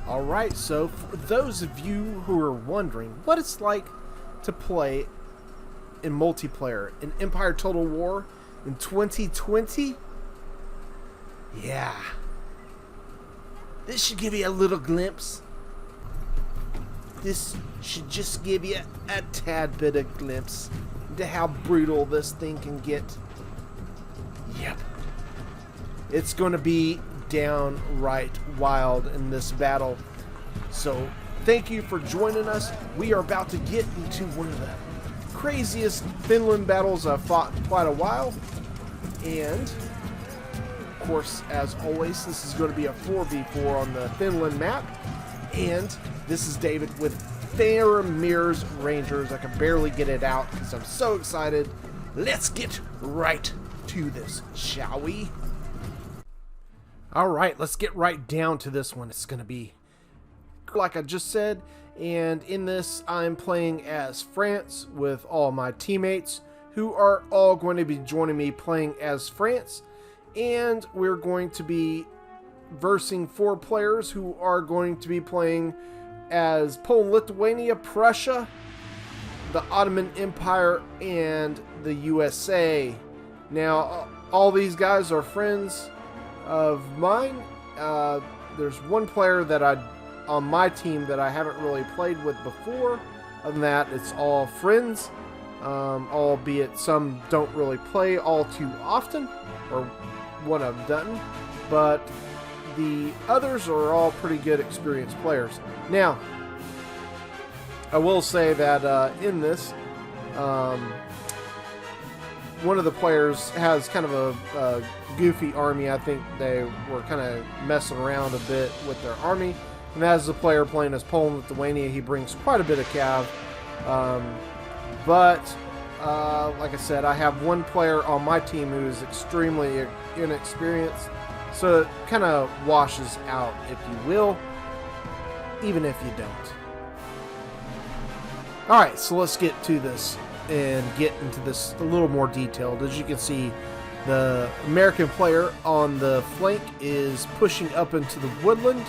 Alright, so for those of you who are wondering what it's like to play in multiplayer in Empire Total War in 2020, yeah, this should give you a little glimpse. This should just give you a tad bit of glimpse into how brutal this thing can get. Yep. It's going to be downright wild in this battle. So thank you for joining us. We are about to get into one of the craziest Finland battles I've fought in quite a while. And of course, as always, this is going to be a 4v4 on the Finland map. And this is David with Faramir's Rangers. I can barely get it out because I'm so excited. Let's get right to this, shall we? Alright, let's get right down to this one. It's going to be, like I just said, and in this I'm playing as France with all my teammates who are all going to be joining me playing as France, and we're going to be versing 4 players who are going to be playing as Poland, Lithuania, Prussia, the Ottoman Empire, and the USA. Now, all these guys are friends of mine. There's one player that on my team that I haven't really played with before. Other than that, it's all friends, albeit some don't really play all too often, or what I've done, but the others are all pretty good experienced players. Now, I will say that in this, one of the players has kind of a goofy army. I think they were kind of messing around a bit with their army. And as a player playing as Poland, Lithuania, he brings quite a bit of cav. But like I said, I have one player on my team who is extremely inexperienced. So it kind of washes out, if you will, even if you don't. Alright, so let's get to this and get into this a little more detailed. As you can see, the American player on the flank is pushing up into the woodland,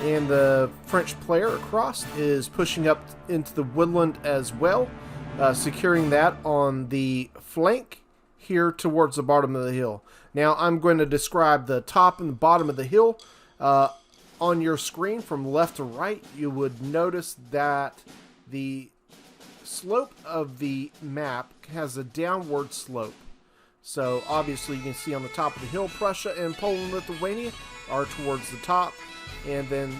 and the French player across is pushing up into the woodland as well, securing that on the flank here towards the bottom of the hill. Now I'm going to describe the top and the bottom of the hill. On your screen from left to right, you would notice that the slope of the map has a downward slope. So obviously you can see on the top of the hill, Prussia and Poland, Lithuania are towards the top, and then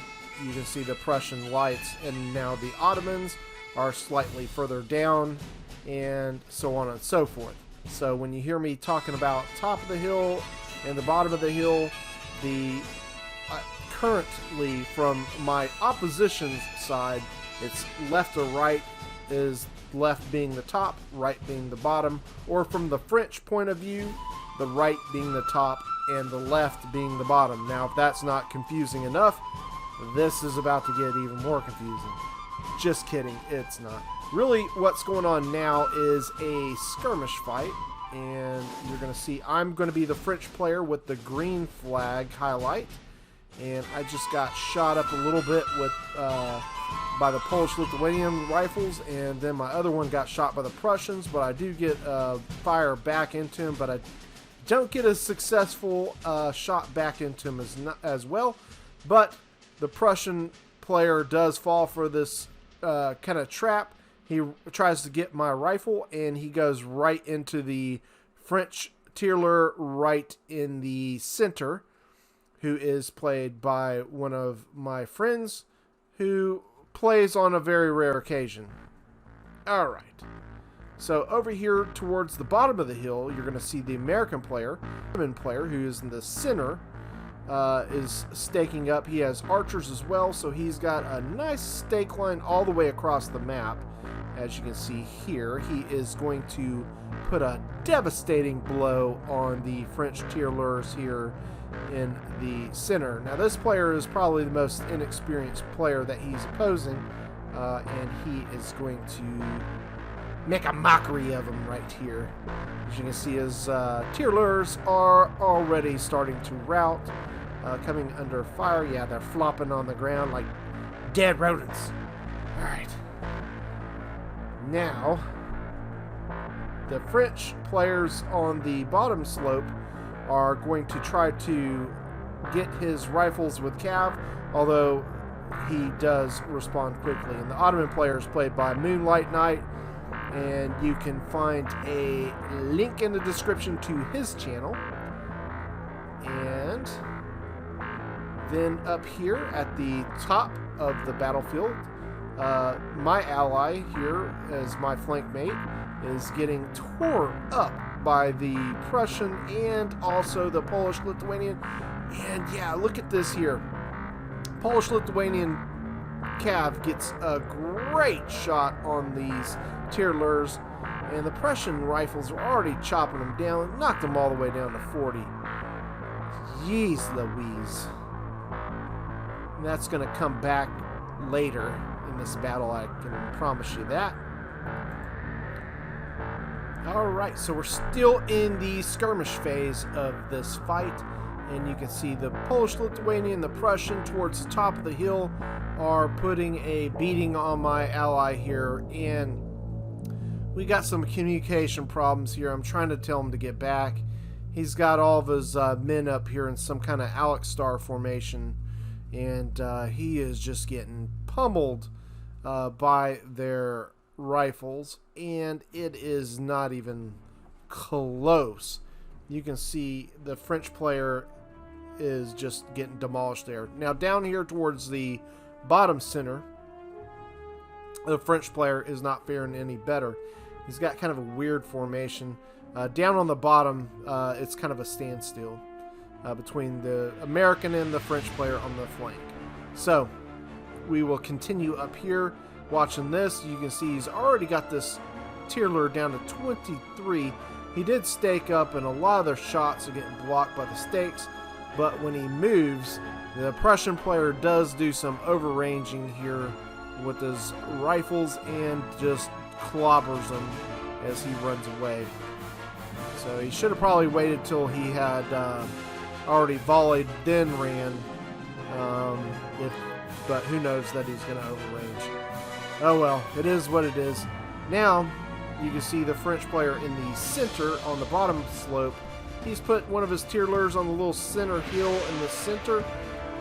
you can see the Prussian lights, and now the Ottomans are slightly further down, and so on and so forth. So when you hear me talking about top of the hill and the bottom of the hill, the currently from my opposition's side, it's left or right, is left being the top, right being the bottom, or from the French point of view, the right being the top and the left being the bottom. Now, if that's not confusing enough, this is about to get even more confusing. Just kidding, it's not. Really, what's going on now is a skirmish fight, and you're going to see I'm going to be the French player with the green flag highlight, and I just got shot up a little bit with by the Polish-Lithuanian rifles, and then my other one got shot by the Prussians, but I do get fire back into him, but I don't get a successful shot back into him as well. But the Prussian player does fall for this kind of trap. He tries to get my rifle, and he goes right into the French tierler right in the center, who is played by one of my friends who plays on a very rare occasion. Alright. So over here towards the bottom of the hill, you're going to see the American player, who is in the center, is staking up. He has archers as well, so he's got a nice stake line all the way across the map. As you can see here, he is going to put a devastating blow on the French tierlers here in the center. Now this player is probably the most inexperienced player that he's opposing, and he is going to make a mockery of him right here. As you can see, his tierlers are already starting to rout. coming under fire. Yeah, they're flopping on the ground like dead rodents. Alright. Now, the French players on the bottom slope are going to try to get his rifles with Cav, although he does respond quickly. And the Ottoman player is played by Moonlightknight, and you can find a link in the description to his channel. And then up here at the top of the battlefield, my ally here as my flank mate is getting torn up by the Prussian and also the Polish-Lithuanian. And yeah, look at this here. Polish-Lithuanian Cav gets a great shot on these tirlers, and the Prussian rifles are already chopping them down, knocked them all the way down to 40. Jeez Louise. And that's going to come back later in this battle, I can promise you that. Alright, so we're still in the skirmish phase of this fight, and you can see the Polish-Lithuanian, the Prussian towards the top of the hill are putting a beating on my ally here, and we got some communication problems here. I'm trying to tell him to get back. He's got all of his men up here in some kind of Alex Star formation, and he is just getting pummeled by their rifles, and it is not even close. You can see the French player is just getting demolished there. Now down here towards the bottom center, the French player is not faring any better. He's got kind of a weird formation. Down on the bottom, it's kind of a standstill between the American and the French player on the flank. So we will continue up here watching this. You can see he's already got this tirler down to 23. He did stake up, and a lot of their shots are getting blocked by the stakes, but when he moves, the Prussian player does do some overranging here with his rifles and just clobbers him as he runs away. So he should have probably waited till he had already volleyed, then ran. But who knows that he's going to overrange. Oh well, it is what it is. Now, you can see the French player in the center on the bottom slope. He's put one of his tirlers on the little center hill in the center.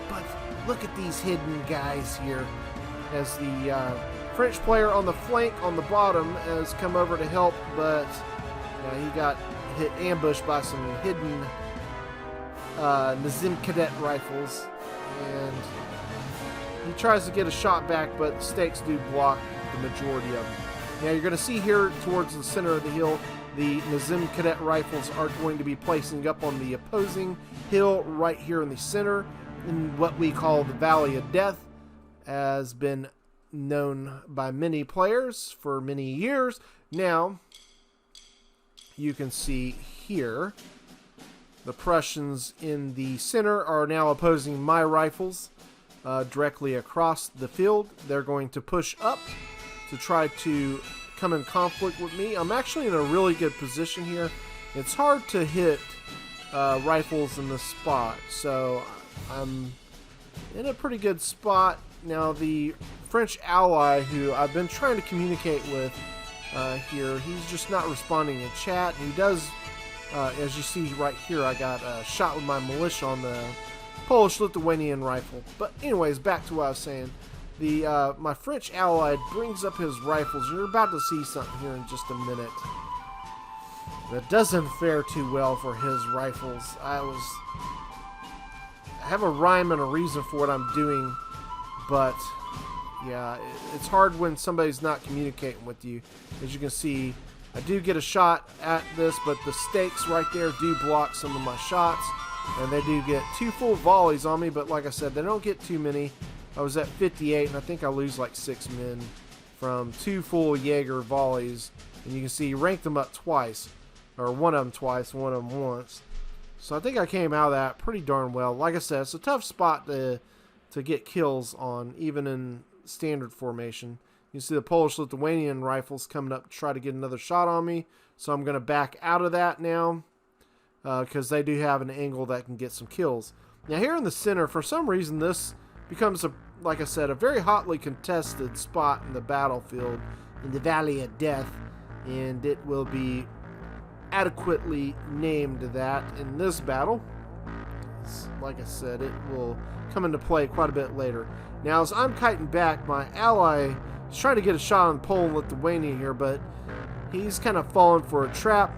But look at these hidden guys here. As the French player on the flank on the bottom has come over to help, but he got hit ambushed by some hidden Nazim cadet rifles, and he tries to get a shot back, but the stakes do block the majority of them. Now you're going to see here towards the center of the hill, the Nazim cadet rifles are going to be placing up on the opposing hill right here in the center, in what we call the Valley of Death, has been known by many players for many years. Now you can see here the Prussians in the center are now opposing my rifles directly across the field. They're going to push up to try to come in conflict with me. I'm actually in a really good position here. It's hard to hit rifles in this spot, so I'm in a pretty good spot. Now the French ally who I've been trying to communicate with here, he's just not responding in chat. He does, as you see right here, I got shot with my militia on the Polish-Lithuanian rifle. But anyways, back to what I was saying. The my French ally brings up his rifles, and you're about to see something here in just a minute that doesn't fare too well for his rifles. I have a rhyme and a reason for what I'm doing, but yeah, it's hard when somebody's not communicating with you. As you can see, I do get a shot at this, but the stakes right there do block some of my shots, and they do get 2 full volleys on me, but like I said, they don't get too many. I was at 58, and I think I lose like 6 men from 2 full Jaeger volleys, and you can see he ranked them up twice, or one of them twice, one of them once. So I think I came out of that pretty darn well. Like I said, it's a tough spot to get kills on, even in standard formation. You see the Polish-Lithuanian rifles coming up to try to get another shot on me, so I'm going to back out of that now because they do have an angle that can get some kills. Now here in the center, for some reason, this becomes, like I said, a very hotly contested spot in the battlefield, in the Valley of Death, and it will be adequately named that in this battle. Like I said, it will come into play quite a bit later. Now, as I'm kiting back, my ally is trying to get a shot on Poland Lithuania here, but he's kind of fallen for a trap,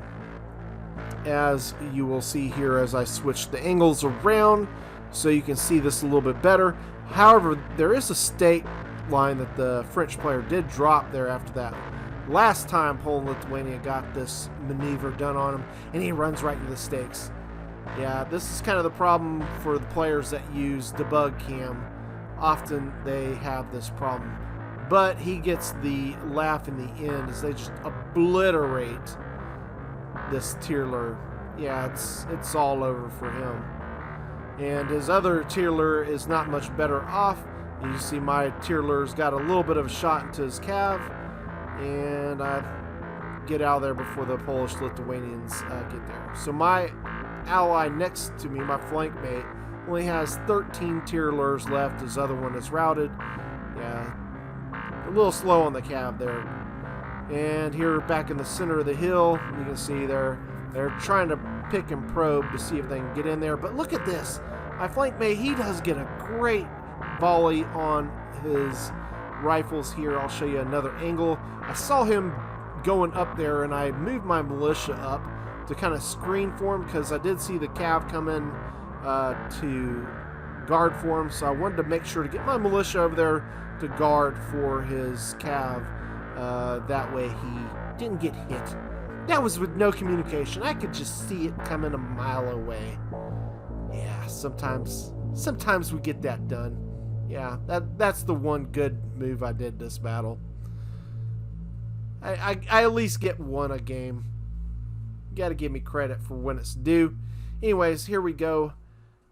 as you will see here as I switch the angles around so you can see this a little bit better. However, there is a stake line that the French player did drop there after that last time Poland Lithuania got this maneuver done on him, and he runs right into the stakes. Yeah, this is kind of the problem for the players that use debug cam. Often they have this problem, but he gets the laugh in the end as they just obliterate this Tierler. Yeah, it's all over for him. And his other Tierler is not much better off. You see my Tierler's got a little bit of a shot into his cav, and I get out of there before the Polish Lithuanians get there. So my ally next to me, my flank mate, only has 13 Tierlers left. His other one is routed. Yeah, a little slow on the cav there. And here back in the center of the hill, you can see they're trying to pick and probe to see if they can get in there. But look at this. My flank mate, he does get a great volley on his rifles here. I'll show you another angle. I saw him going up there, and I moved my militia up to kind of screen for him because I did see the cav come in to guard for him. So I wanted to make sure to get my militia over there to guard for his cav. That way he didn't get hit. That was with no communication. I could just see it coming a mile away. Yeah, sometimes we get that done. Yeah, that's the one good move I did this battle. I at least get one a game. You gotta give me credit for when it's due. Anyways, here we go.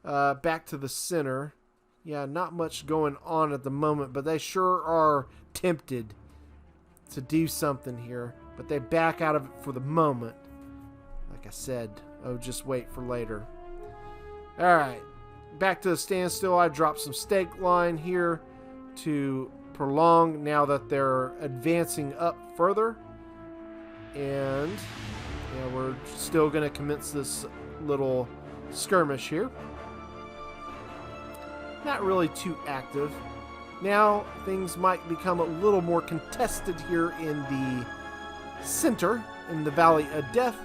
Back to the center. Yeah, not much going on at the moment, but they sure are tempted to do something here. But they back out of it for the moment. Like I said, oh, just wait for later. Alright. Back to the standstill. I dropped some stake line here to prolong now that they're advancing up further. And yeah, we're still going to commence this little skirmish here. Not really too active. Now things might become a little more contested here in the center, in the Valley of Death.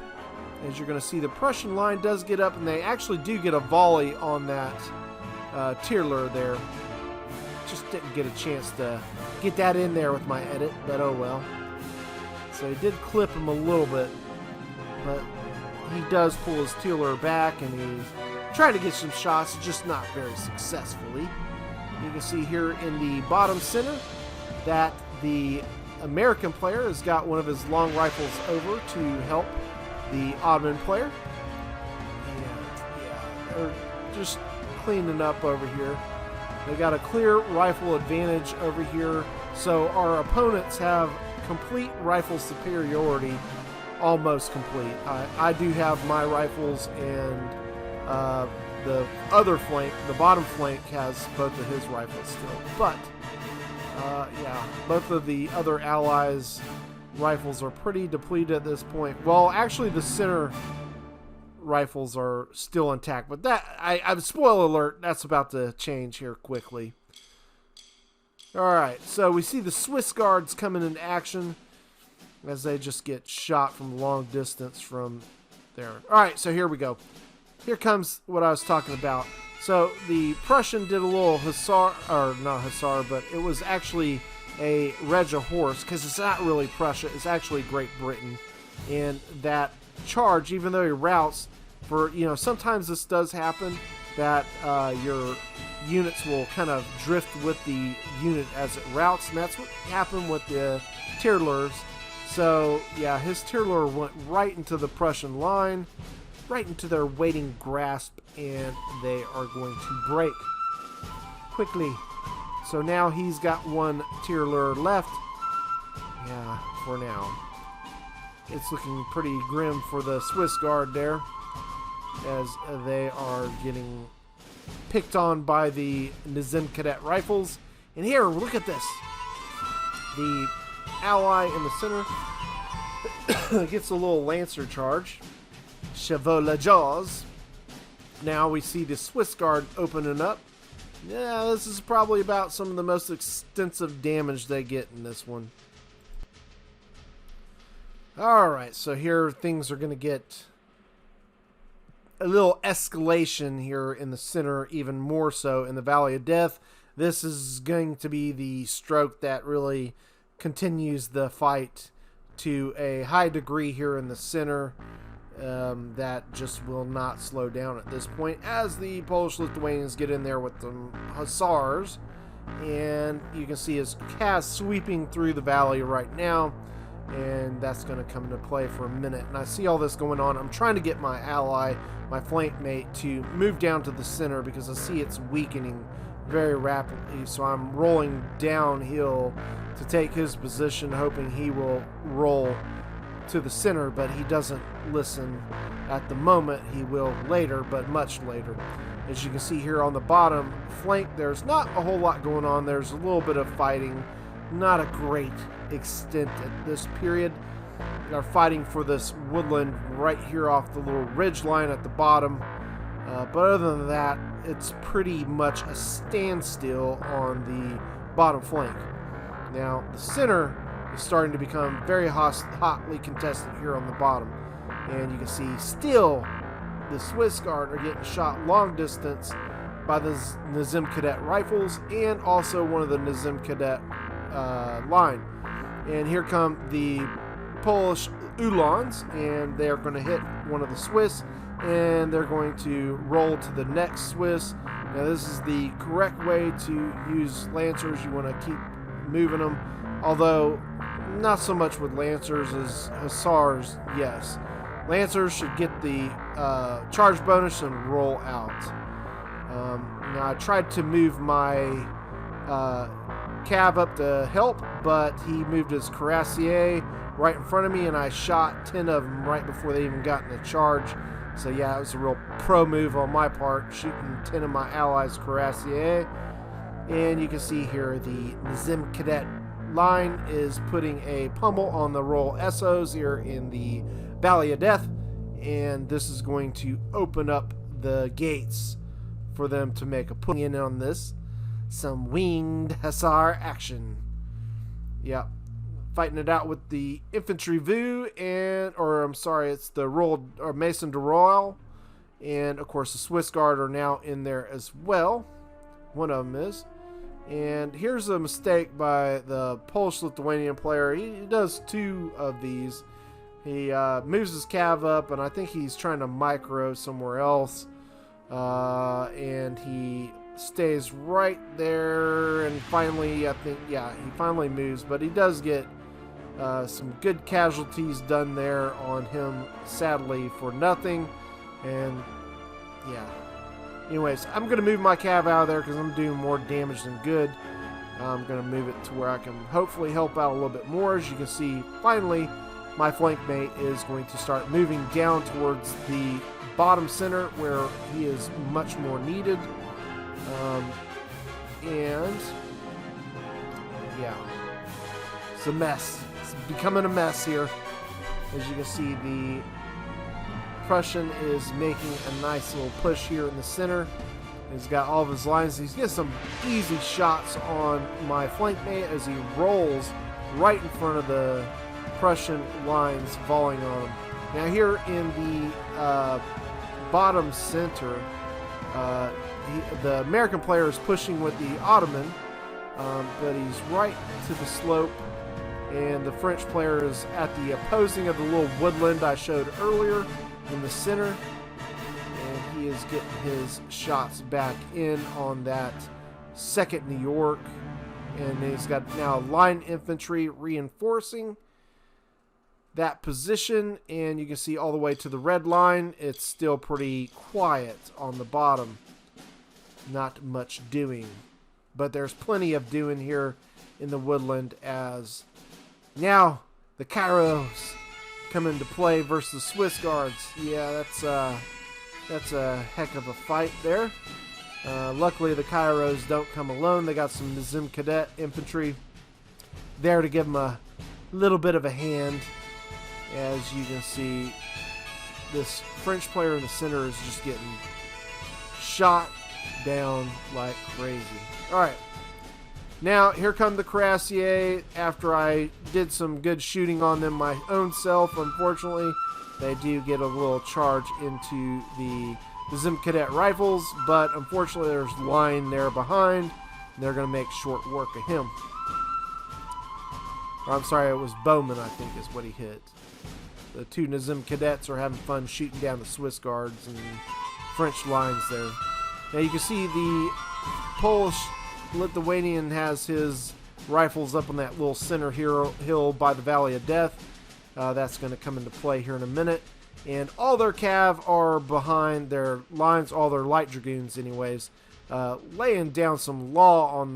As you're going to see, the Prussian line does get up, and they actually do get a volley on that Tierler there. Just didn't get a chance to get that in there with my edit, but oh well. So he did clip him a little bit, but he does pull his Tierler back, and he's trying to get some shots, just not very successfully. You can see here in the bottom center that the American player has got one of his long rifles over to help the Ottoman player. And yeah, they're just cleaning up over here. They got a clear rifle advantage over here, so our opponents have complete rifle superiority, almost complete. I do have my rifles, and the other flank, the bottom flank, has both of his rifles still. But yeah, both of the other allies' rifles are pretty depleted at this point. Well, actually, the center rifles are still intact, but that I'm spoiler alert, that's about to change here quickly. All right, so we see the Swiss guards coming into action as they just get shot from long distance from there. All right, so here we go. Here comes what I was talking about. So the Prussian did a little hussar, or not hussar, but it was actually a Reg of Horse, because it's not really Prussia, it's actually Great Britain. And that charge, even though he routes, for, you know, sometimes this does happen, that your units will kind of drift with the unit as it routes, and that's what happened with the Tierlers. So yeah, his Tierler went right into the Prussian line, right into their waiting grasp, and they are going to break quickly. So now he's got one Tierler left. Yeah, for now. It's looking pretty grim for the Swiss Guard there, as they are getting picked on by the Nizam Cadet rifles. And here, look at this. The ally in the center gets a little Lancer charge. Chevaux Jaws. Now we see the Swiss Guard opening up. Yeah, this is probably about some of the most extensive damage they get in this one. Alright, so here things are going to get a little escalation here in the center, even more so in the Valley of Death. This is going to be the stroke that really continues the fight to a high degree here in the center. That just will not slow down at this point as the Polish-Lithuanians get in there with the Hussars. And you can see his cast sweeping through the valley right now. And that's going to come into play for a minute. And I see all this going on. I'm trying to get my ally, my flank mate, to move down to the center because I see it's weakening very rapidly. So I'm rolling downhill to take his position, hoping he will roll to the center, but he doesn't listen at the moment. He will later, but much later. As you can see here on the bottom flank, there's not a whole lot going on. There's a little bit of fighting, not a great extent at this period. They're fighting for this woodland right here off the little ridge line at the bottom. But other than that, it's pretty much a standstill on the bottom flank. Now, the center is starting to become very hotly contested here on the bottom. And you can see still the Swiss Guard are getting shot long distance by the Nizam Cadet rifles and also one of the Nizam Cadet line. And here come the Polish Uhlans, and they're going to hit one of the Swiss, and they're going to roll to the next Swiss. Now this is the correct way to use Lancers. You want to keep moving them, although not so much with Lancers as Hussars. Yes, Lancers should get the charge bonus and roll out. Now I tried to move my Cav up to help, but he moved his Cuirassier right in front of me, and I shot 10 of them right before they even got in the charge. So yeah, it was a real pro move on my part, shooting 10 of my allies' Cuirassier. And you can see here the Nizam Cadet line is putting a pummel on the Royal Essos here in the Valley of Death, and this is going to open up the gates for them to make a push in on this. Some winged Hussar action. Yeah, fighting it out with the infantry Vu it's the Royal or Mason de Royal, and of course the Swiss Guard are now in there as well. One of them is. And here's a mistake by the Polish-Lithuanian player. He does two of these. He moves his cav up, and I think he's trying to micro somewhere else. And he stays right there, and finally, I think, yeah, he finally moves. But he does get some good casualties done there on him, sadly, for nothing. And, yeah. Anyways, I'm going to move my cav out of there because I'm doing more damage than good. I'm going to move it to where I can hopefully help out a little bit more. As you can see, finally, my flank mate is going to start moving down towards the bottom center where he is much more needed. And, yeah, it's a mess. It's becoming a mess here. As you can see, the Prussian is making a nice little push here in the center. He's got all of his lines. He's getting some easy shots on my flank mate as he rolls right in front of the Prussian lines, falling on him. Now here in the bottom center, the American player is pushing with the Ottoman, but he's right to the slope, and the French player is at the opposing of the little woodland I showed earlier in the center, and he is getting his shots back in on that second New York, and he's got now line infantry reinforcing that position, and you can see all the way to the red line. It's still pretty quiet on the bottom, not much doing, but there's plenty of doing here in the woodland. As now the Cairos come into play versus the Swiss Guards. Yeah, that's a heck of a fight there. Luckily, the Cairos don't come alone. They got some Nizam Cadet infantry there to give them a little bit of a hand. As you can see, this French player in the center is just getting shot down like crazy. Alright, now here come the Cuirassiers. After I did some good shooting on them my own self, unfortunately, they do get a little charge into the Zim Cadet rifles, but unfortunately there's line there behind. They're going to make short work of him. Or, I'm sorry, it was Bowman, I think, is what he hit. The two Nizam cadets are having fun shooting down the Swiss guards and French lines there. Now you can see the Polish Lithuanian has his rifles up on that little center hill by the Valley of Death. That's going to come into play here in a minute. And all their cav are behind their lines, all their light dragoons anyways, laying down some law on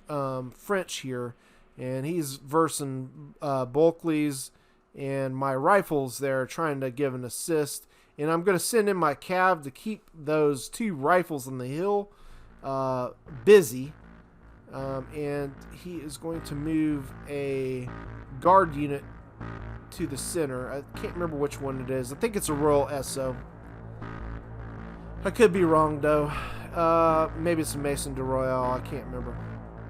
the French here. And he's versing Bulkeleys and my rifles there, trying to give an assist. And I'm going to send in my cav to keep those two rifles on the hill busy. And he is going to move a guard unit to the center. I can't remember which one it is. I think it's a Royal Esso. I could be wrong though. Maybe it's a Mason de Royale. I can't remember.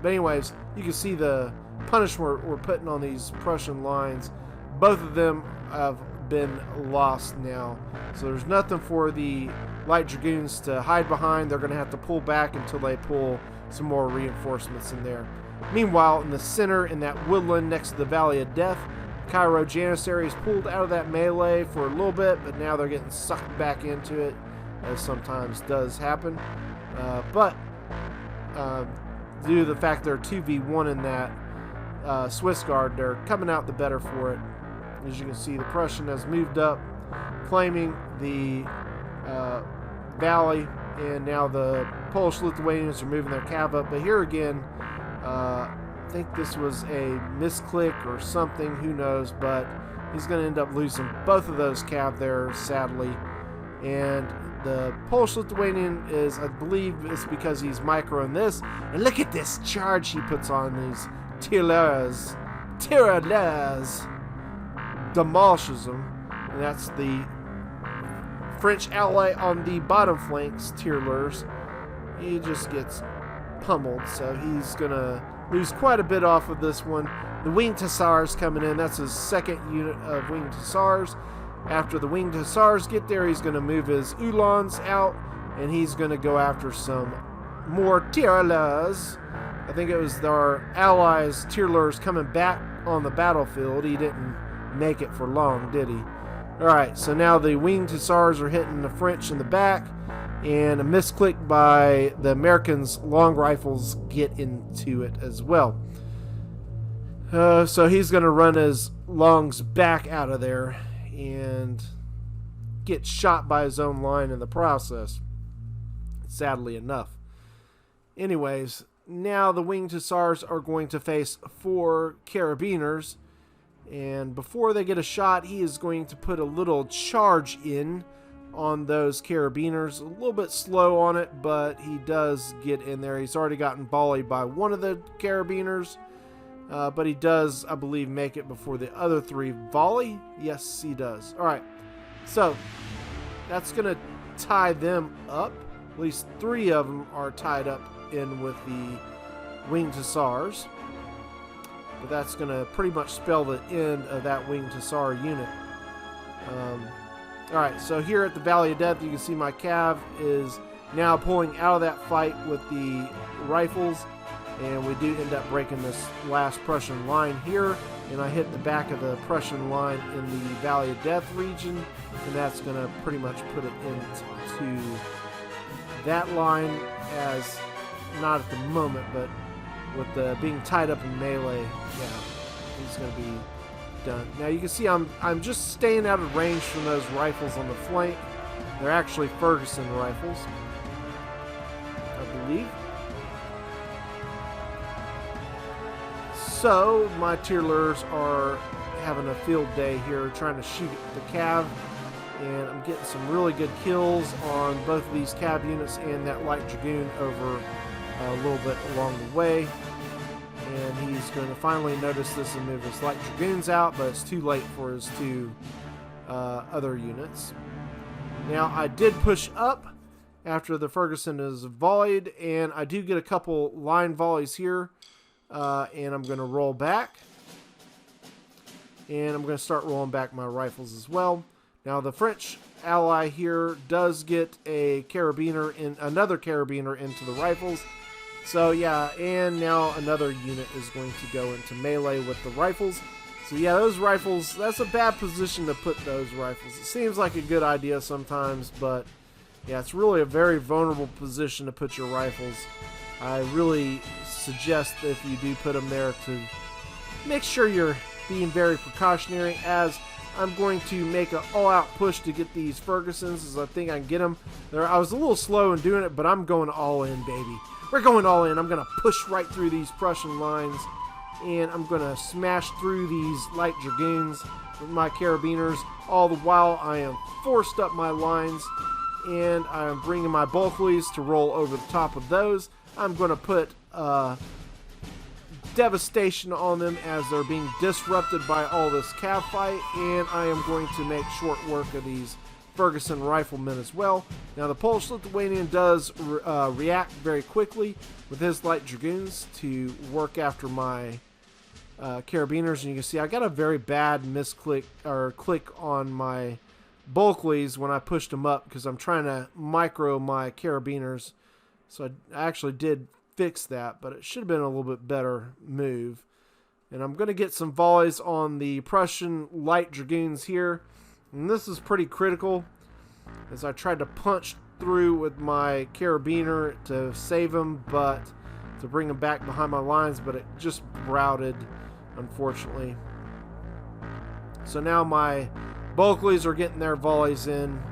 But anyways, you can see the punishment we're putting on these Prussian lines. Both of them have been lost now. So there's nothing for the light dragoons to hide behind. They're going to have to pull back until they pull some more reinforcements in there. Meanwhile, in the center, in that woodland next to the Valley of Death, Cairo Janissaries pulled out of that melee for a little bit, but now they're getting sucked back into it, as sometimes does happen. Due to the fact they're 2v1 in that Swiss Guard, they're coming out the better for it. As you can see, the Prussian has moved up, claiming the valley, and now the Polish Lithuanians are moving their cav up. But here again, I think this was a misclick or something, who knows, but he's going to end up losing both of those cav there, sadly. And the Polish Lithuanian is, I believe, it's because he's microing this. And look at this charge he puts on these tirailleurs. Demolishes them. And that's the French ally on the bottom flanks, tirailleurs. He just gets pummeled, so he's going to lose quite a bit off of this one. The Winged Hussars coming in. That's his second unit of Winged Hussars. After the Winged Hussars get there, he's going to move his Uhlans out, and he's going to go after some more tirailleurs. I think it was our allies, tirailleurs, coming back on the battlefield. He didn't make it for long, did he? Alright, so now the Winged Hussars are hitting the French in the back, and a misclick by the Americans' long rifles get into it as well. So he's going to run his longs back out of there and get shot by his own line in the process, sadly enough. Anyways, now the Winged Hussars are going to face 4 Carabiners, and before they get a shot, he is going to put a little charge in on those Carabiners. A little bit slow on it, but he does get in there. He's already gotten volleyed by one of the Carabiners, but he does, I believe, make it before the other 3 volley. Yes, he does. Alright, so that's going to tie them up. At least 3 of them are tied up in with the Winged Hussars. But that's going to pretty much spell the end of that Winged Hussar unit. Alright, so here at the Valley of Death, you can see my cav is now pulling out of that fight with the rifles. And we do end up breaking this last Prussian line here. And I hit the back of the Prussian line in the Valley of Death region. And that's going to pretty much put it into that line, as not at the moment, but with the being tied up in melee, yeah, he's going to be done. Now you can see I'm just staying out of range from those rifles on the flank. They're actually Ferguson rifles, I believe. So my tirailleurs are having a field day here, trying to shoot at the cav. and I'm getting some really good kills on both of these cav units and that light dragoon over a little bit along the way. And he's going to finally notice this and move his light dragoons out, but it's too late for his two other units. Now, I did push up after the Ferguson is volleyed, and I do get a couple line volleys here, and I'm going to roll back. And I'm going to start rolling back my rifles as well. Now, the French ally here does get a carabiner, another carabiner into the rifles. So, yeah, and now another unit is going to go into melee with the rifles. So, yeah, those rifles, that's a bad position to put those rifles. It seems like a good idea sometimes, but, yeah, it's really a very vulnerable position to put your rifles. I really suggest that if you do put them there to make sure you're being very precautionary, as I'm going to make an all-out push to get these Fergusons, as I think I can get them. I was a little slow in doing it, but I'm going all in, baby. We're going all in. I'm going to push right through these Prussian lines, and I'm going to smash through these light dragoons with my carabiners. All the while, I am forced up my lines, and I'm bringing my Bulkeleys to roll over the top of those. I'm going to put devastation on them as they're being disrupted by all this cav fight, and I am going to make short work of these Ferguson riflemen as well. Now, the Polish-Lithuanian does react very quickly with his light dragoons to work after my carabiners, and you can see I got a very bad misclick or click on my Bulkeleys when I pushed them up because I'm trying to micro my carabiners. So I actually did fix that, but it should have been a little bit better move. And I'm going to get some volleys on the Prussian light dragoons here. And this is pretty critical, as I tried to punch through with my carabiner to save him, but to bring him back behind my lines, but it just routed, unfortunately. So now my Bulkeleys are getting their volleys in,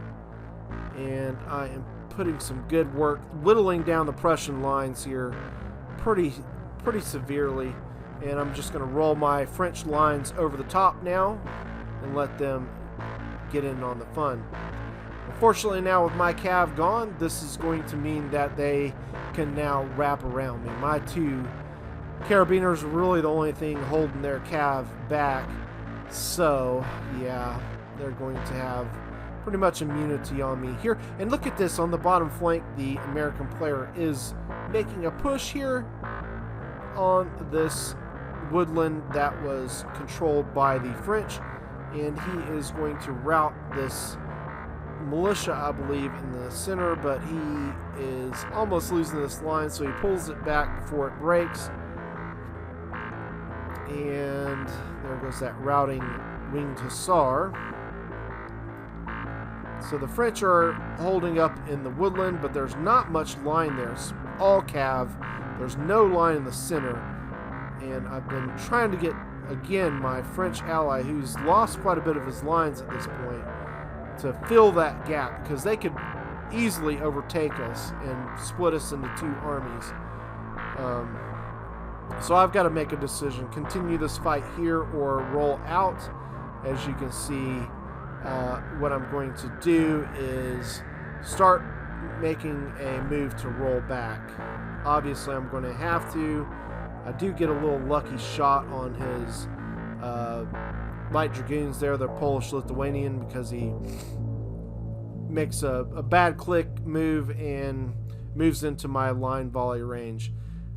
and I am putting some good work, whittling down the Prussian lines here pretty severely. And I'm just going to roll my French lines over the top now and let them get in on the fun. Unfortunately, now with my cav gone, this is going to mean that they can now wrap around me. My two carabiners are really the only thing holding their cav back. So, yeah, they're going to have pretty much immunity on me here. And look at this on the bottom flank. The American player is making a push here on this woodland that was controlled by the French, and he is going to rout this militia, I believe, in the center, but he is almost losing this line, so he pulls it back before it breaks. And there goes that routing winged hussar. So the French are holding up in the woodland, but there's not much line there. It's all cav. There's no line in the center. And I've been trying to get, again, my French ally, who's lost quite a bit of his lines at this point, to fill that gap, because they could easily overtake us and split us into two armies. So I've got to make a decision: continue this fight here or roll out. As you can see, what I'm going to do is start making a move to roll back. Obviously, I'm going to have to. I do get a little lucky shot on his light dragoons there, the Polish-Lithuanian, because he makes a bad click move and moves into my line volley range.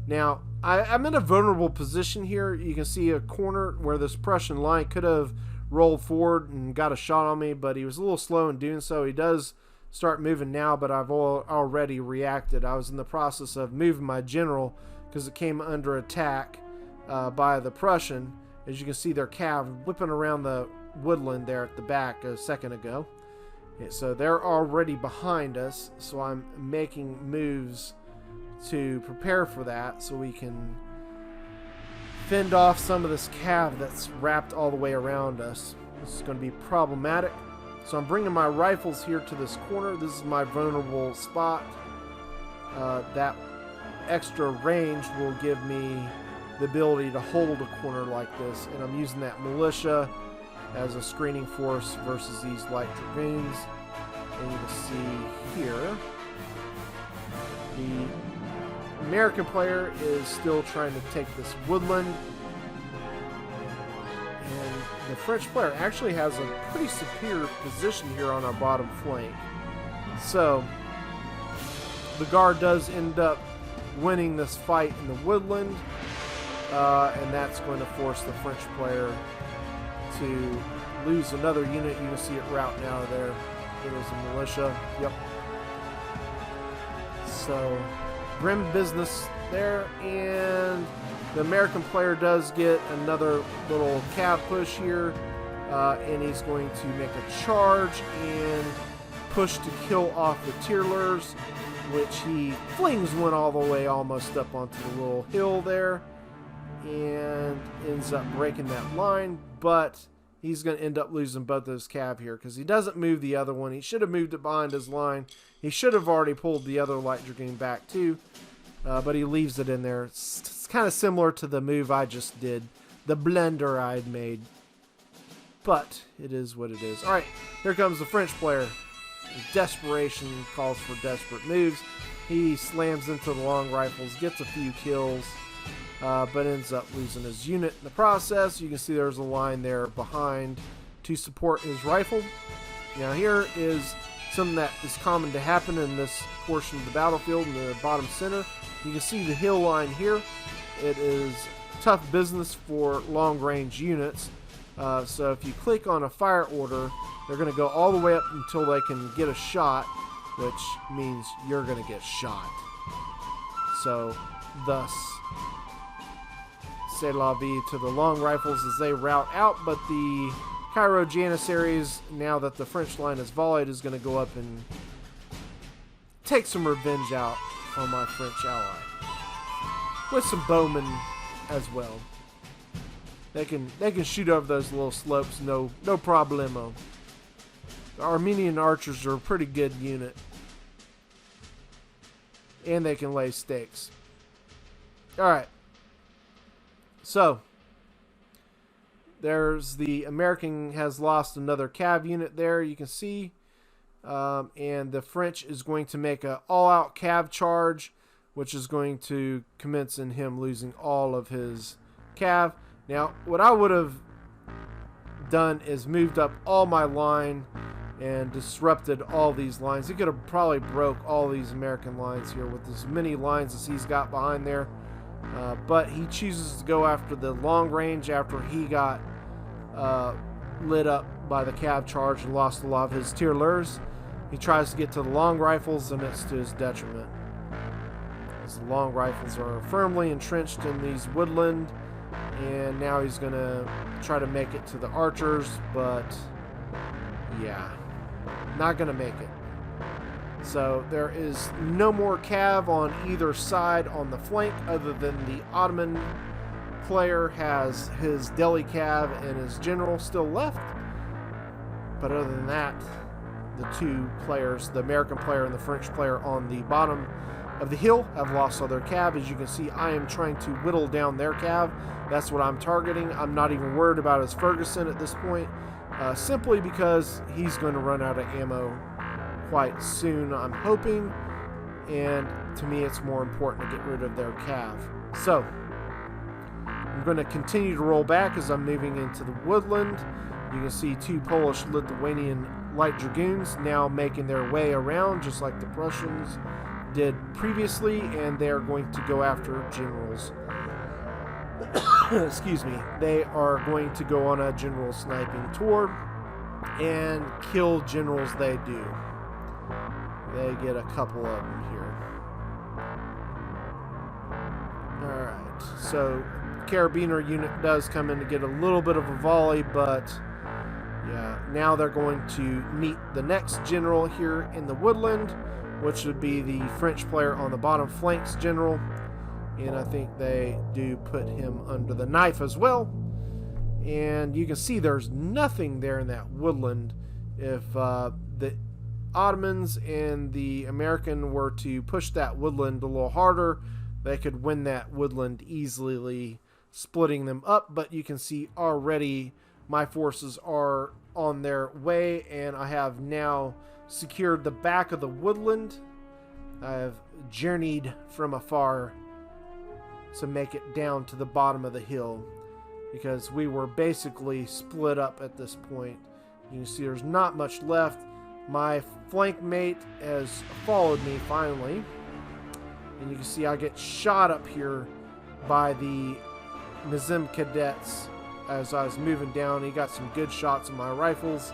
Now, I'm in a vulnerable position here. You can see a corner where this Prussian line could have rolled forward and got a shot on me, but he was a little slow in doing so. He does start moving now, but I've already reacted. I was in the process of moving my general because it came under attack by the Prussian. As you can see, their cav whipping around the woodland there at the back a second ago. So they're already behind us, so I'm making moves to prepare for that so we can fend off some of this cav that's wrapped all the way around us. This is going to be problematic. So I'm bringing my rifles here to this corner. This is my vulnerable spot. That extra range will give me the ability to hold a corner like this, and I'm using that militia as a screening force versus these light dragoons. And you can see here, the American player is still trying to take this woodland, and the French player actually has a pretty superior position here on our bottom flank. So the guard does end up winning this fight in the woodland, and that's going to force the French player to lose another unit. You can see it routing out of there. It was a militia. Yep. So grim business there, and the American player does get another little cav push here, and he's going to make a charge and push to kill off the Tyrlers, which he flings one all the way almost up onto the little hill there and ends up breaking that line, but he's going to end up losing both those cav here because he doesn't move the other one. He should have moved it behind his line. He should have already pulled the other light dragoon back too, but he leaves it in there. It's kind of similar to the move I just did, the blunder I'd made, but it is what it is. All right, here comes the French player. Desperation calls for desperate moves. He slams into the long rifles, gets a few kills, but ends up losing his unit in the process. You can see there's a line there behind to support his rifle. Now here is something that is common to happen in this portion of the battlefield in the bottom center. You can see the hill line here. It is tough business for long range units. So if you click on a fire order, they're going to go all the way up until they can get a shot, which means you're going to get shot. So thus, c'est la vie to the long rifles as they route out, but the Cairo Janissaries, now that the French line is volleyed, is going to go up and take some revenge out on my French ally. With some bowmen as well. They can shoot over those little slopes, no problemo. The Armenian archers are a pretty good unit. And they can lay stakes. Alright. So, there's the American has lost another cav unit there, you can see. And the French is going to make an all-out cav charge, which is going to commence in him losing all of his cav. Now, what I would have done is moved up all my line and disrupted all these lines. He could have probably broke all these American lines here with as many lines as he's got behind there. But he chooses to go after the long range after he got lit up by the cav charge and lost a lot of his Tyrlers. He tries to get to the long rifles, and it's to his detriment. As the long rifles are firmly entrenched in these woodland, and now he's going to try to make it to the archers, but yeah, not going to make it. So there is no more cav on either side on the flank, other than the Ottoman player has his deli cav and his general still left. But other than that, the two players, the American player and the French player on the bottom of the hill, have lost all their cav. As you can see, I am trying to whittle down their cav. That's what I'm targeting. I'm not even worried about his Ferguson at this point, simply because he's going to run out of ammo quite soon, I'm hoping, and to me it's more important to get rid of their cav. So I'm going to continue to roll back as I'm moving into the woodland. You can see two Polish-Lithuanian light dragoons now making their way around, just like the Prussians did previously, and they're going to go after generals. Excuse me. They are going to go on a general sniping tour and kill generals they do. They get a couple of them here. Alright, so Carabiner unit does come in to get a little bit of a volley, but yeah, now they're going to meet the next general here in the woodland, which would be the French player on the bottom flanks general. And I think they do put him under the knife as well. And you can see there's nothing there in that woodland. If the Ottomans and the American were to push that woodland a little harder, they could win that woodland easily, splitting them up. But you can see already my forces are on their way, and I have now secured the back of the woodland. I have journeyed from afar to make it down to the bottom of the hill, because we were basically split up at this point. You can see there's not much left. My flank mate has followed me finally, and you can see I get shot up here by the Nizam cadets as I was moving down. He got some good shots of my rifles,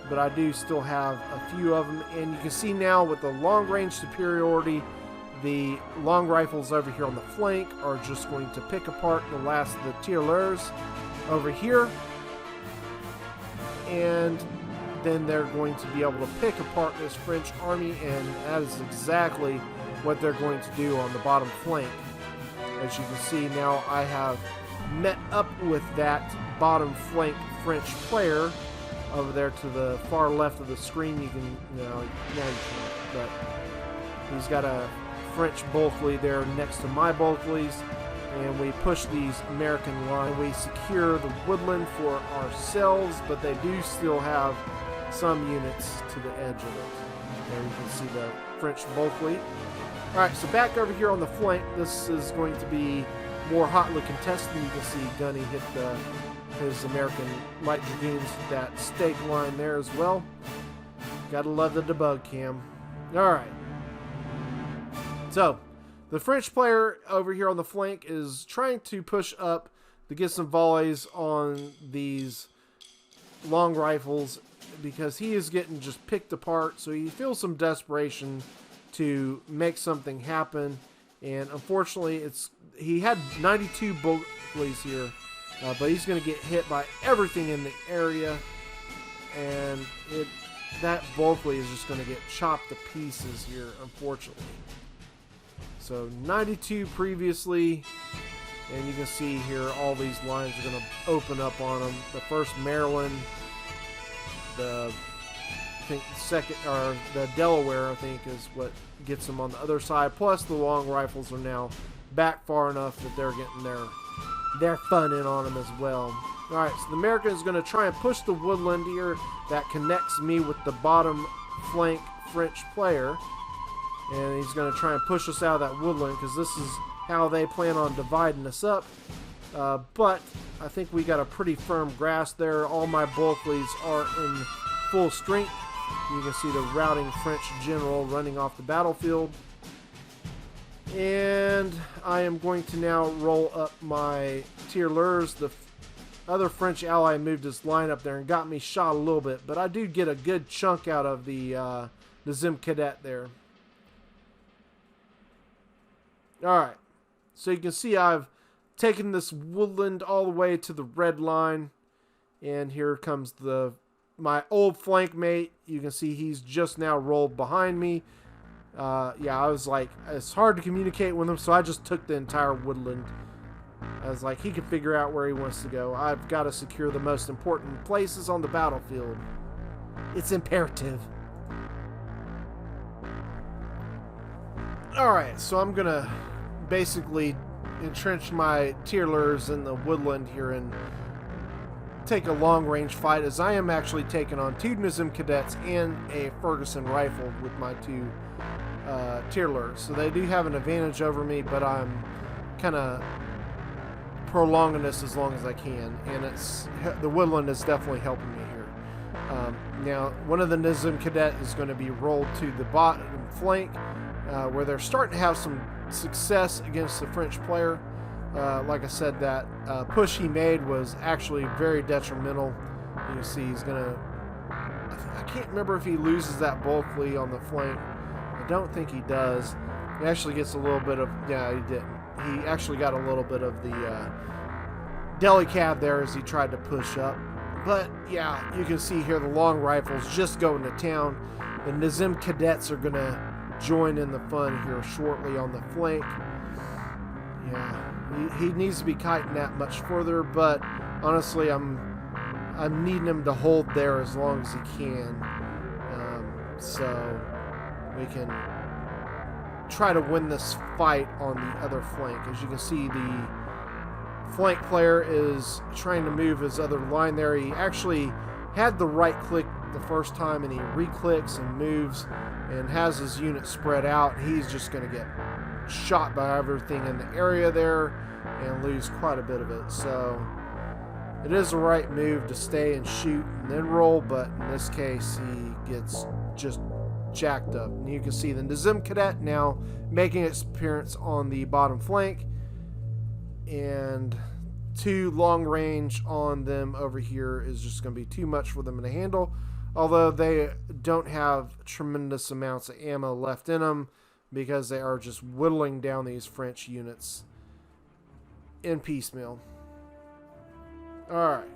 but I do still have a few of them. And you can see now with the long range superiority, the long rifles over here on the flank are just going to pick apart the last of the tireleurs over here, and then they're going to be able to pick apart this French army, and that is exactly what they're going to do on the bottom flank. As you can see now, I have met up with that bottom flank French player over there to the far left of the screen. You can, now you can't, but he's got a French Bulkeley there next to my Bulkeleys, and we push these American lines. We secure the woodland for ourselves, but they do still have some units to the edge of it. There you can see the French Bulkeley. Alright, so back over here on the flank, this is going to be more hotly contested. You can see Gunny hit his American light dragoons, that stake line there as well. Gotta love the debug cam. Alright. So, the French player over here on the flank is trying to push up to get some volleys on these long rifles, because he is getting just picked apart, so he feels some desperation to make something happen. And unfortunately, he had 92 Bulkeleys here, but he's going to get hit by everything in the area, and that Bulkeley is just going to get chopped to pieces here, unfortunately. So 92 previously, and you can see here all these lines are going to open up on them. The 1st Maryland, I think second, or the Delaware, I think, is what gets them on the other side. Plus the long rifles are now back far enough that they're getting their fun in on them as well. Alright, so the American is going to try and push the woodland here that connects me with the bottom flank French player. And he's going to try and push us out of that woodland, because this is how they plan on dividing us up. But I think we got a pretty firm grasp there. All my Bulkeleys are in full strength. You can see the routing French general running off the battlefield. And I am going to now roll up my tireleurs. The other French ally moved his line up there and got me shot a little bit, but I do get a good chunk out of the Zim cadet there. Alright, so you can see I've taken this woodland all the way to the red line, and here comes my old flank mate. You can see he's just now rolled behind me. Yeah, I was like, it's hard to communicate with him, so I just took the entire woodland. I was like, he can figure out where he wants to go. I've got to secure the most important places on the battlefield. It's imperative. Alright, so I'm going to basically entrench my tireleurs in the woodland here and take a long-range fight, as I am actually taking on 2 Nizam cadets and a Ferguson rifle with my 2 tireleurs. So they do have an advantage over me, but I'm kind of prolonging this as long as I can, and the woodland is definitely helping me here. Now, one of the Nizam cadet is going to be rolled to the bottom flank, where they're starting to have some success against the French player. Like I said, that push he made was actually very detrimental. You can see he's going to... I can't remember if he loses that Bulkeley on the flank. I don't think he does. He actually gets a little bit of... Yeah, he didn't. He actually got a little bit of the deli cab there as he tried to push up. But, yeah, you can see here the long rifles just going to town. The Nizam cadets are going to join in the fun here shortly on the flank. Yeah, he needs to be kiting that much further, but honestly, I'm needing him to hold there as long as he can, so we can try to win this fight on the other flank. As you can see, the flank player is trying to move his other line there. He actually had the right click the first time, and he re-clicks and moves and has his unit spread out. He's just going to get shot by everything in the area there and lose quite a bit of it. So it is the right move to stay and shoot and then roll, but in this case he gets just jacked up. And you can see the Nizam Cadet now making its appearance on the bottom flank, and 2 long range on them over here is just going to be too much for them to handle, although they don't have tremendous amounts of ammo left in them because they are just whittling down these French units in piecemeal. Alright.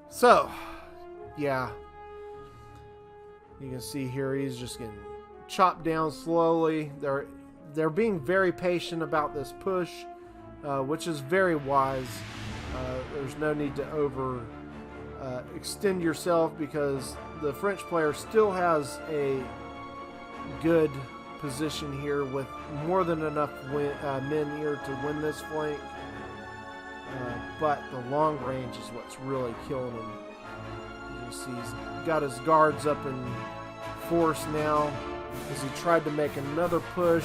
So, yeah. You can see here he's just getting chopped down slowly. They're being very patient about this push, which is very wise. There's no need to extend yourself, because the French player still has a good position here with more than enough men here to win this flank. But the long range is what's really killing him. You can see he's got his guards up in force now as he tried to make another push,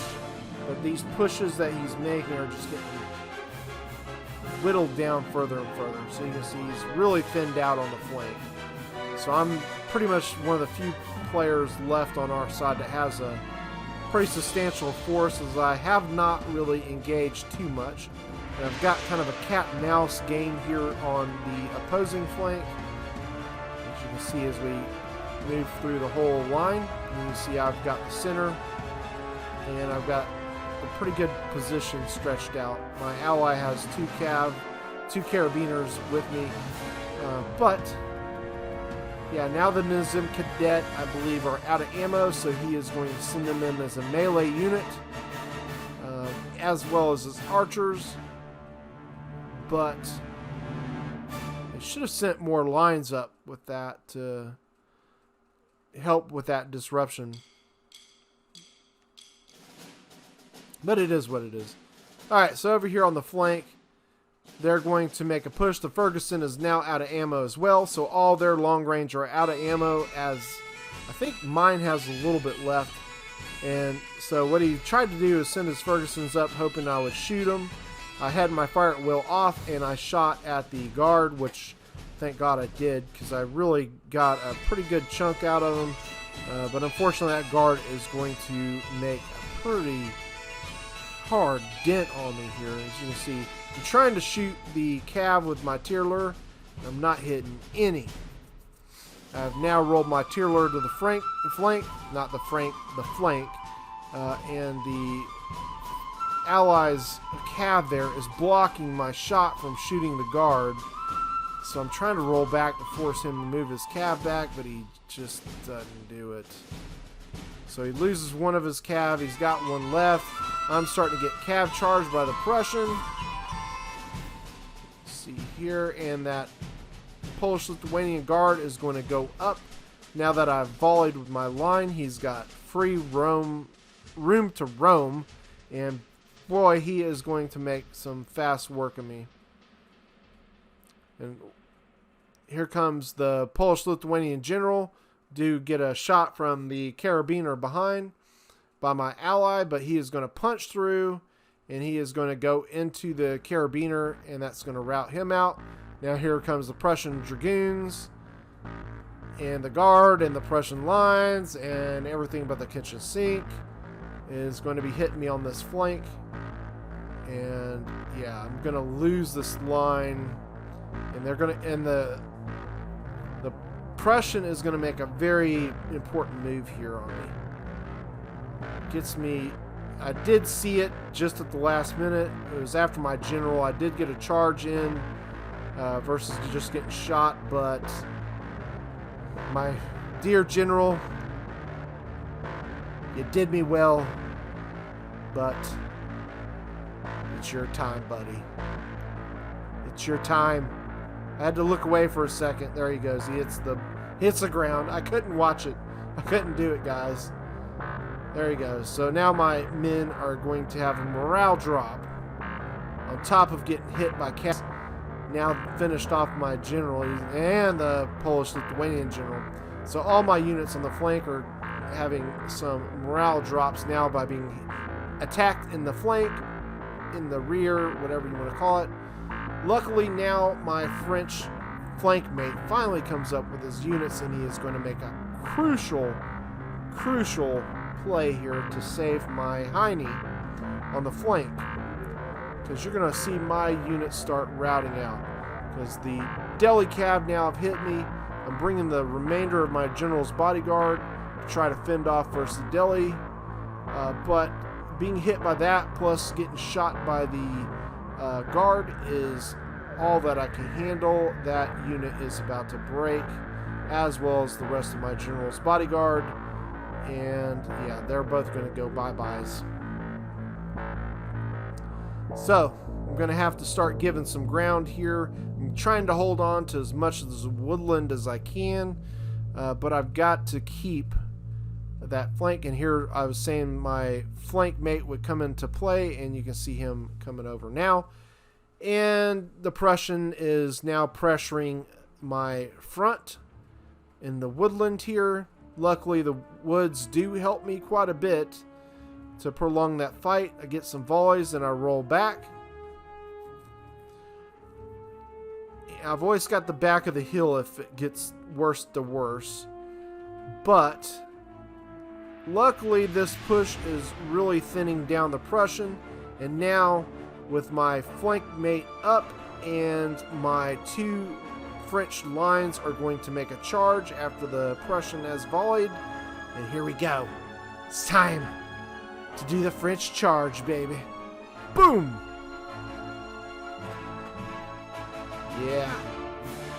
but these pushes that he's making are just getting whittled down further and further. So you can see he's really thinned out on the flank. So I'm pretty much one of the few players left on our side that has a pretty substantial force, as I have not really engaged too much. And I've got kind of a cat and mouse game here on the opposing flank, as you can see as we move through the whole line. And you can see I've got the center, and I've got a pretty good position stretched out. My ally has 2 carabiners with me, but yeah, now the Nizam Cadet, I believe, are out of ammo, so he is going to send them in as a melee unit, as well as his archers. But they should have sent more lines up with that to help with that disruption. But it is what it is. Alright, so over here on the flank, they're going to make a push. The Ferguson is now out of ammo as well, so all their long range are out of ammo, as I think mine has a little bit left. And so what he tried to do is send his Fergusons up, hoping I would shoot them. I had my fire at will off, and I shot at the guard, which thank God I did, because I really got a pretty good chunk out of him. But unfortunately, that guard is going to make a pretty hard dent on me here. As you can see, I'm trying to shoot the cav with my Tyrler. I'm not hitting any. I've now rolled my Tyrler to the flank, and the allies' cav there is blocking my shot from shooting the guard. So I'm trying to roll back to force him to move his cav back, but he just doesn't do it. So he loses one of his cav. He's got one left. I'm starting to get cav charged by the Prussian. See here, and that Polish-Lithuanian guard is going to go up. Now that I've volleyed with my line, he's got free room to roam, and boy, he is going to make some fast work of me. And here comes the Polish-Lithuanian general. Do get a shot from the carabiner behind by my ally, but he is going to punch through, and he is going to go into the carabiner, and that's going to rout him out. Now here comes the Prussian dragoons and the guard and the Prussian lines, and everything but the kitchen sink is going to be hitting me on this flank. And yeah, I'm going to lose this line, and they're going to, and the Prussian is going to make a very important move here on me. Gets me, I did see it just at the last minute. It was after my general. I did get a charge in versus just getting shot, but my dear general, you did me well, but it's your time, buddy. It's your time. I had to look away for a second. There he goes. He hits the ground. I couldn't watch it. I couldn't do it, guys. There he goes. So now my men are going to have a morale drop. on top of getting hit by cats. Now finished off my general and the Polish-Lithuanian general. So all my units on the flank are having some morale drops now by being attacked in the flank, in the rear, whatever you want to call it. Luckily now my French flank mate finally comes up with his units, and he is going to make a crucial play here to save my Heine on the flank. Because you're going to see my units start routing out. Because the Delhi Cav now have hit me. I'm bringing the remainder of my general's bodyguard to try to fend off versus the Delhi. But being hit by that, plus getting shot by the guard, is all that I can handle. That unit is about to break, as well as the rest of my general's bodyguard. And yeah, they're both going to go bye-byes. So I'm going to have to start giving some ground here. I'm trying to hold on to as much of this woodland as I can, but I've got to keep that flank. And here I was saying my flank mate would come into play, and you can see him coming over now. And the Prussian is now pressuring my front in the woodland here. Luckily, the woods do help me quite a bit to prolong that fight. I get some volleys and I roll back. I've always got the back of the hill if it gets worse to worse. But luckily, this push is really thinning down the Prussian. And now, with my flank mate up and my two French lines are going to make a charge after the Prussian has volleyed. And here we go. It's time to do the French charge, baby. Boom! Yeah.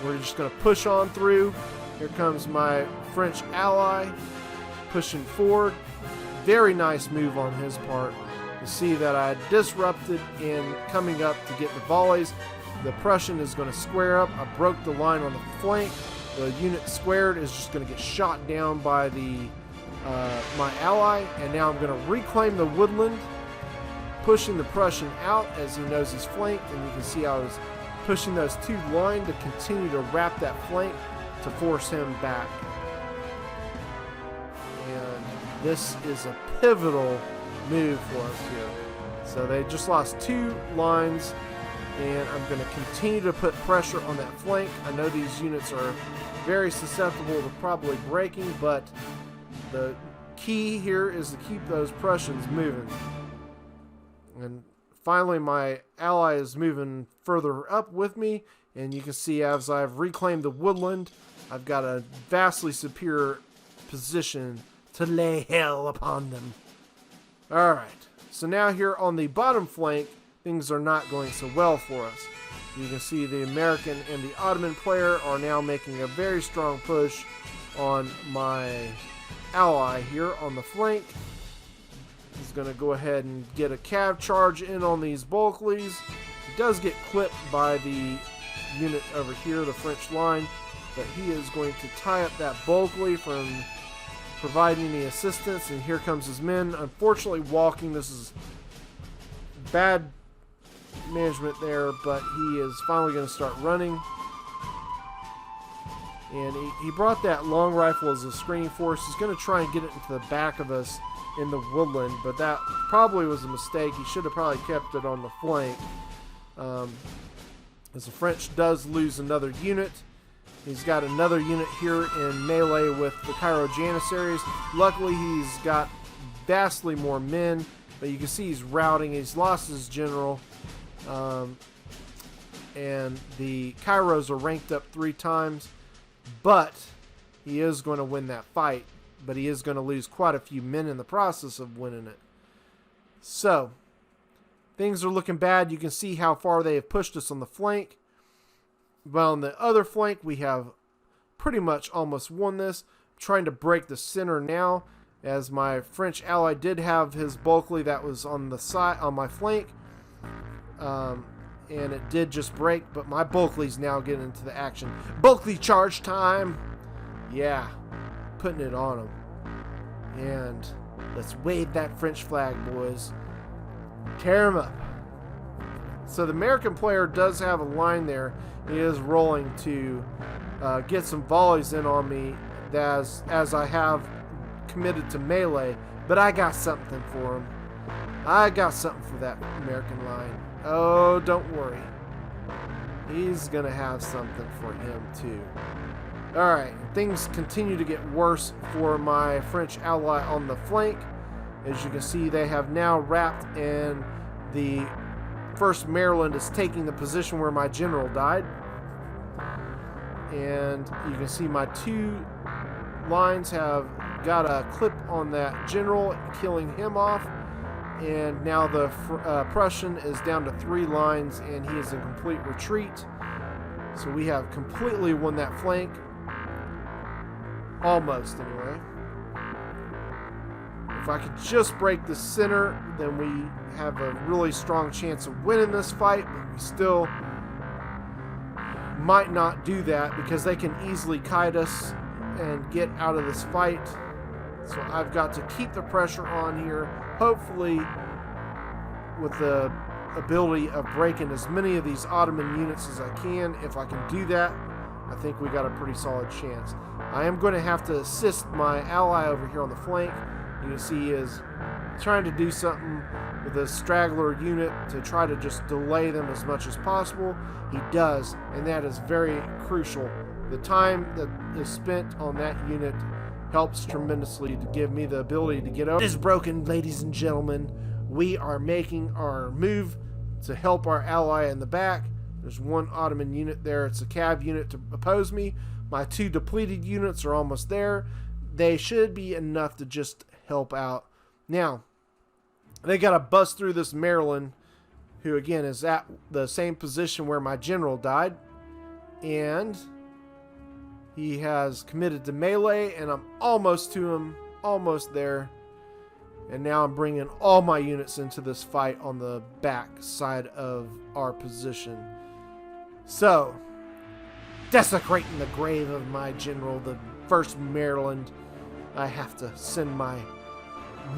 We're just going to push on through. Here comes my French ally pushing forward. Very nice move on his part. You see that I disrupted in coming up to get the volleys. The Prussian is going to square up. I broke the line on the flank. The unit squared is just going to get shot down by the my ally. And now I'm going to reclaim the woodland, pushing the Prussian out as he knows he's flanked. And you can see I was pushing those two lines to continue to wrap that flank to force him back. And this is a pivotal move for us here. So they just lost two lines, and I'm going to continue to put pressure on that flank. I know these units are very susceptible to probably breaking, but the key here is to keep those Prussians moving. And finally, my ally is moving further up with me, and you can see as I've reclaimed the woodland, I've got a vastly superior position to lay hell upon them. Alright, so now here on the bottom flank, things are not going so well for us. You can see the American and the Ottoman player are now making a very strong push on my ally here on the flank. He's going to go ahead and get a cav charge in on these Bulkeleys. He does get clipped by the unit over here, the French line, but he is going to tie up that Bulkeley from providing any assistance. And here comes his men. Unfortunately walking. This is bad management there, but he is finally going to start running. And he brought that long rifle as a screening force. He's going to try and get it into the back of us in the woodland, but that probably was a mistake. He should have probably kept it on the flank. As the French does lose another unit. He's got another unit here in melee with the Cairo Janissaries. Luckily, he's got vastly more men, but you can see he's routing. He's lost his general. And the Cairos are ranked up 3 times, but he is going to win that fight. But he is going to lose quite a few men in the process of winning it. So, things are looking bad. You can see how far they have pushed us on the flank. But on the other flank, we have pretty much almost won this. I'm trying to break the center now, as my French ally did have his Bulkeley that was on the side on my flank. And it did just break, but my Bulkeley's now getting into the action. Bulkeley charge time! Yeah, putting it on him. And let's wave that French flag, boys. Tear him up. So the American player does have a line there. He is rolling to get some volleys in on me as I have committed to melee. But I got something for him. I got something for that American line. Oh, don't worry. He's going to have something for him too. Alright, things continue to get worse for my French ally on the flank. As you can see, they have now wrapped, and the 1st Maryland is taking the position where my general died. And you can see my 2 lines have got a clip on that general, killing him off. And now the Prussian is down to 3 lines, and he is in complete retreat. So we have completely won that flank. Almost, anyway. If I could just break the center, then we have a really strong chance of winning this fight, but we still might not do that because they can easily kite us and get out of this fight. So I've got to keep the pressure on here, hopefully with the ability of breaking as many of these Ottoman units as I can. If I can do that, I think we got a pretty solid chance. I am going to have to assist my ally over here on the flank. You can see he is trying to do something with a straggler unit to try to just delay them as much as possible. He does, and that is very crucial. The time that is spent on that unit helps tremendously to give me the ability to get over. It is broken, ladies and gentlemen. We are making our move to help our ally in the back. There's 1 Ottoman unit there. It's a cav unit to oppose me. My 2 depleted units are almost there. They should be enough to just help out. Now, they got to bust through this Maryland, who again is at the same position where my general died. And he has committed to melee, and I'm almost to him. Almost there. And now I'm bringing all my units into this fight on the back side of our position. So, desecrating the grave of my general, the 1st Maryland, I have to send my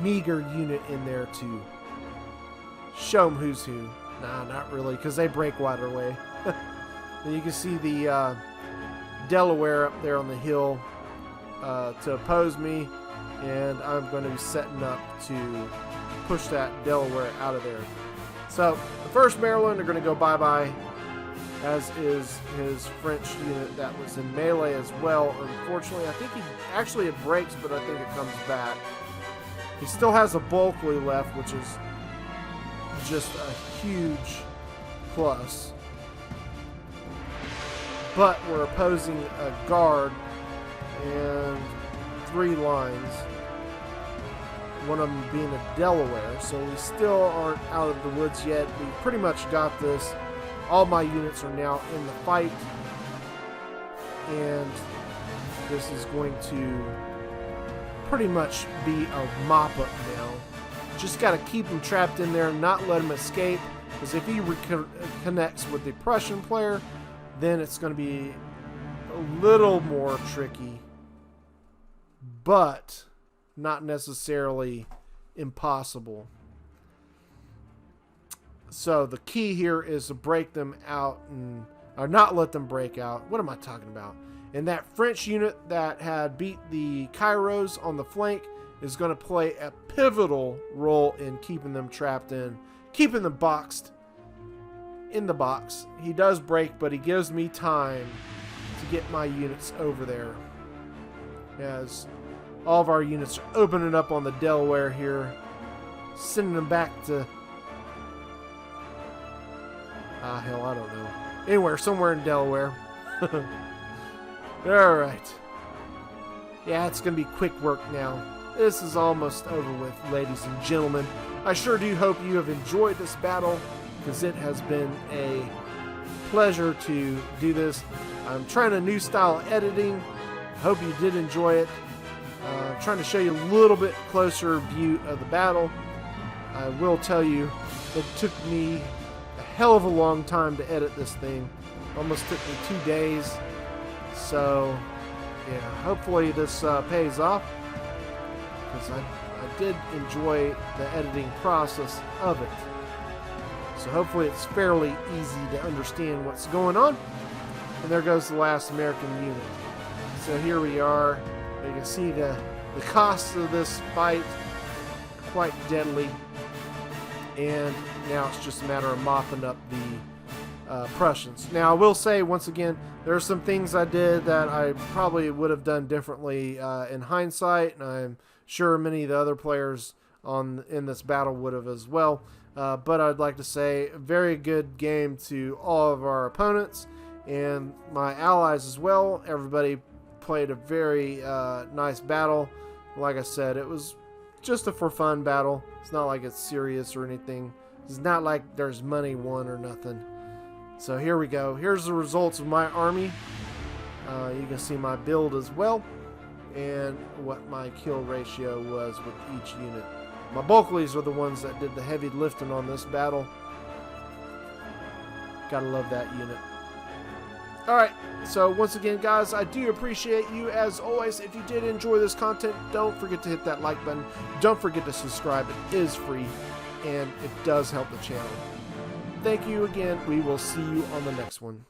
meager unit in there to show them who's who. Nah, not really, because they break right away. And you can see the Delaware up there on the hill to oppose me, and I'm going to be setting up to push that Delaware out of there. So, the 1st Maryland are going to go bye-bye, as is his French unit that was in melee as well. Unfortunately, I think it breaks, but I think it comes back. He still has a Bulkeley left, which is just a huge plus. But we're opposing a guard and 3 lines. One of them being a Delaware, so we still aren't out of the woods yet. We pretty much got this. All my units are now in the fight, and this is going to pretty much be a mop-up now. Just got to keep him trapped in there and not let him escape, because if he connects with the Prussian player, then it's going to be a little more tricky, but not necessarily impossible. So the key here is to break them out, or not let them break out. What am I talking about? And that French unit that had beat the Cairos on the flank is going to play a pivotal role in keeping them trapped in, keeping them boxed in the box. He does break, but he gives me time to get my units over there, as all of our units are opening up on the Delaware here, sending them back to hell, I don't know. Anywhere, somewhere in Delaware. Alright. Yeah, it's going to be quick work now. This is almost over with, ladies and gentlemen. I sure do hope you have enjoyed this battle, because it has been a pleasure to do this. I'm trying a new style of editing. I hope you did enjoy it. Trying to show you a little bit closer view of the battle. I will tell you, it took me a hell of a long time to edit this thing. Almost took me 2 days. So, yeah, hopefully this pays off, because I did enjoy the editing process of it. So hopefully it's fairly easy to understand what's going on. And there goes the last American unit. So here we are. You can see the cost of this fight, quite deadly. And now it's just a matter of mopping up the Prussians. Now I will say once again, there are some things I did that I probably would have done differently in hindsight, and I'm sure many of the other players in this battle would have as well. But I'd like to say a very good game to all of our opponents and my allies as well. Everybody played a very nice battle. Like I said, it was just a for fun battle. It's not like it's serious or anything. It's not like there's money won or nothing. So here we go. Here's the results of my army. You can see my build as well, and what my kill ratio was with each unit. My Bulkeleys are the ones that did the heavy lifting on this battle. Gotta love that unit. Alright, so once again, guys, I do appreciate you as always. If you did enjoy this content, don't forget to hit that like button. Don't forget to subscribe. It is free, and it does help the channel. Thank you again. We will see you on the next one.